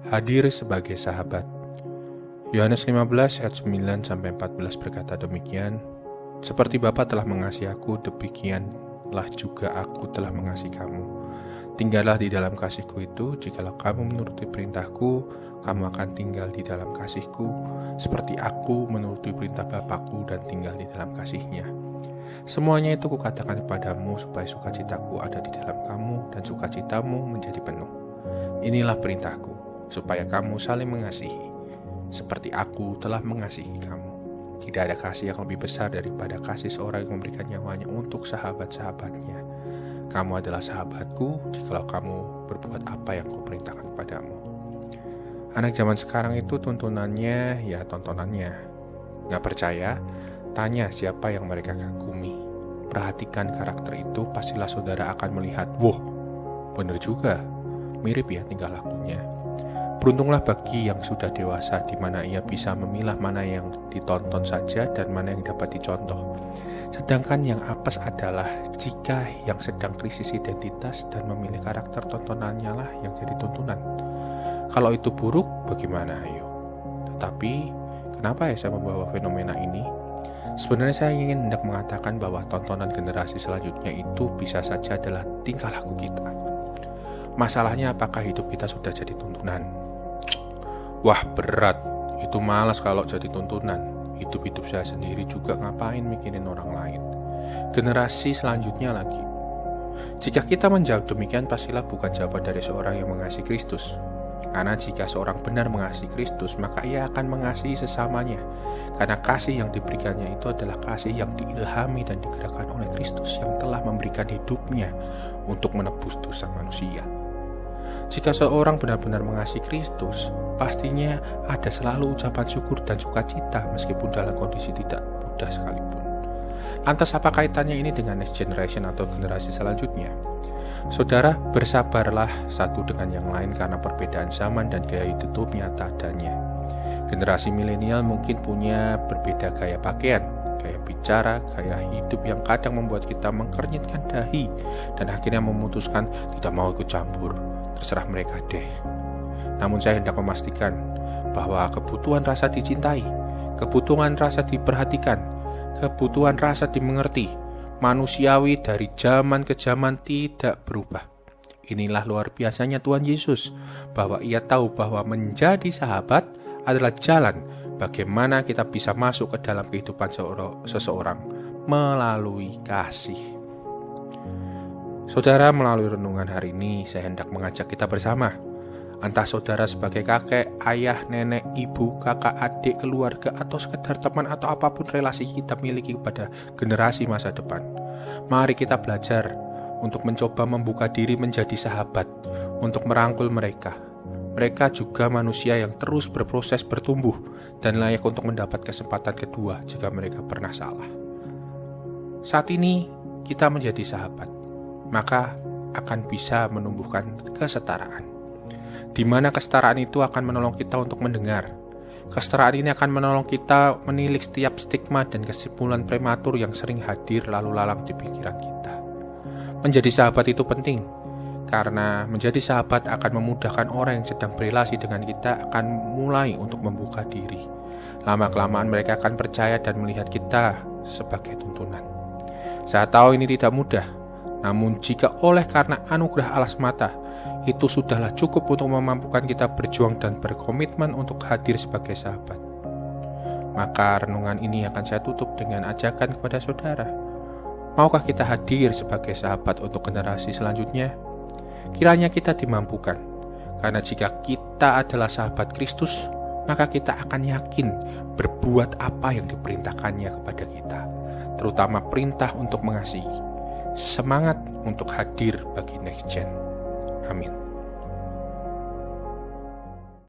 Hadir sebagai sahabat. Yohanes 15 ayat 9-14 berkata demikian, "Seperti Bapa telah mengasihi aku, demikianlah juga aku telah mengasihi kamu. Tinggallah di dalam kasihku itu, jikalau kamu menuruti perintahku, kamu akan tinggal di dalam kasihku, seperti aku menuruti perintah Bapakku dan tinggal di dalam kasihnya. Semuanya itu kukatakan kepadamu, supaya sukacitaku ada di dalam kamu, dan sukacitamu menjadi penuh. Inilah perintahku, supaya kamu saling mengasihi, seperti aku telah mengasihi kamu. Tidak ada kasih yang lebih besar daripada kasih seorang yang memberikan nyawanya untuk sahabat-sahabatnya. Kamu adalah sahabatku jikalau kamu berbuat apa yang kuperintahkan kepadamu." Anak zaman sekarang itu tuntunannya ya tontonannya. Gak percaya? Tanya siapa yang mereka kagumi. Perhatikan karakter itu, pastilah saudara akan melihat, wah, bener juga, mirip ya tingkah lakunya. Beruntunglah bagi yang sudah dewasa, di mana ia bisa memilah mana yang ditonton saja dan mana yang dapat dicontoh. Sedangkan yang apes adalah jika yang sedang krisis identitas dan memilih karakter tontonannya lah yang jadi tuntunan. Kalau itu buruk, bagaimana ayo? Tetapi, kenapa ya saya membawa fenomena ini? Sebenarnya saya ingin hendak mengatakan bahwa tontonan generasi selanjutnya itu bisa saja adalah tingkah laku kita. Masalahnya apakah hidup kita sudah jadi tuntunan? Wah, berat. Itu malas kalau jadi tuntunan. Hidup-hidup saya sendiri juga ngapain mikirin orang lain. Generasi selanjutnya lagi. Jika kita menjawab demikian, pastilah bukan jawaban dari seorang yang mengasihi Kristus. Karena jika seorang benar mengasihi Kristus, maka ia akan mengasihi sesamanya. Karena kasih yang diberikannya itu adalah kasih yang diilhami dan digerakkan oleh Kristus yang telah memberikan hidupnya untuk menebus dosa manusia. Jika seorang benar-benar mengasihi Kristus, pastinya ada selalu ucapan syukur dan sukacita meskipun dalam kondisi tidak mudah sekalipun. Lantas apa kaitannya ini dengan next generation atau generasi selanjutnya? Saudara, bersabarlah satu dengan yang lain karena perbedaan zaman dan gaya hidup nyata adanya. Generasi milenial mungkin punya berbeda gaya pakaian, gaya bicara, gaya hidup yang kadang membuat kita mengkernyitkan dahi dan akhirnya memutuskan tidak mau ikut campur. Terserah mereka deh. Namun saya hendak memastikan bahwa kebutuhan rasa dicintai, kebutuhan rasa diperhatikan, kebutuhan rasa dimengerti, manusiawi dari zaman ke zaman tidak berubah. Inilah luar biasanya Tuhan Yesus, bahwa ia tahu bahwa menjadi sahabat adalah jalan bagaimana kita bisa masuk ke dalam kehidupan seseorang melalui kasih. Saudara, melalui renungan hari ini saya hendak mengajak kita bersama. Entah saudara sebagai kakek, ayah, nenek, ibu, kakak, adik, keluarga, atau sekedar teman atau apapun relasi kita miliki kepada generasi masa depan. Mari kita belajar untuk mencoba membuka diri menjadi sahabat, untuk merangkul mereka. Mereka juga manusia yang terus berproses bertumbuh dan layak untuk mendapat kesempatan kedua jika mereka pernah salah. Saat ini kita menjadi sahabat, maka akan bisa menumbuhkan kesetaraan. Di mana kesetaraan itu akan menolong kita untuk mendengar. Kesetaraan ini akan menolong kita menilik setiap stigma dan kesimpulan prematur yang sering hadir lalu lalang di pikiran kita. Menjadi sahabat itu penting, karena menjadi sahabat akan memudahkan orang yang sedang berelasi dengan kita akan mulai untuk membuka diri. Lama-kelamaan mereka akan percaya dan melihat kita sebagai tuntunan. Saya tahu ini tidak mudah, namun jika oleh karena anugerah Allah semata, itu sudahlah cukup untuk memampukan kita berjuang dan berkomitmen untuk hadir sebagai sahabat. Maka renungan ini akan saya tutup dengan ajakan kepada saudara. Maukah kita hadir sebagai sahabat untuk generasi selanjutnya? Kiranya kita dimampukan, karena jika kita adalah sahabat Kristus, maka kita akan yakin berbuat apa yang diperintahkannya kepada kita, terutama perintah untuk mengasihi. Semangat untuk hadir bagi next gen. Amin.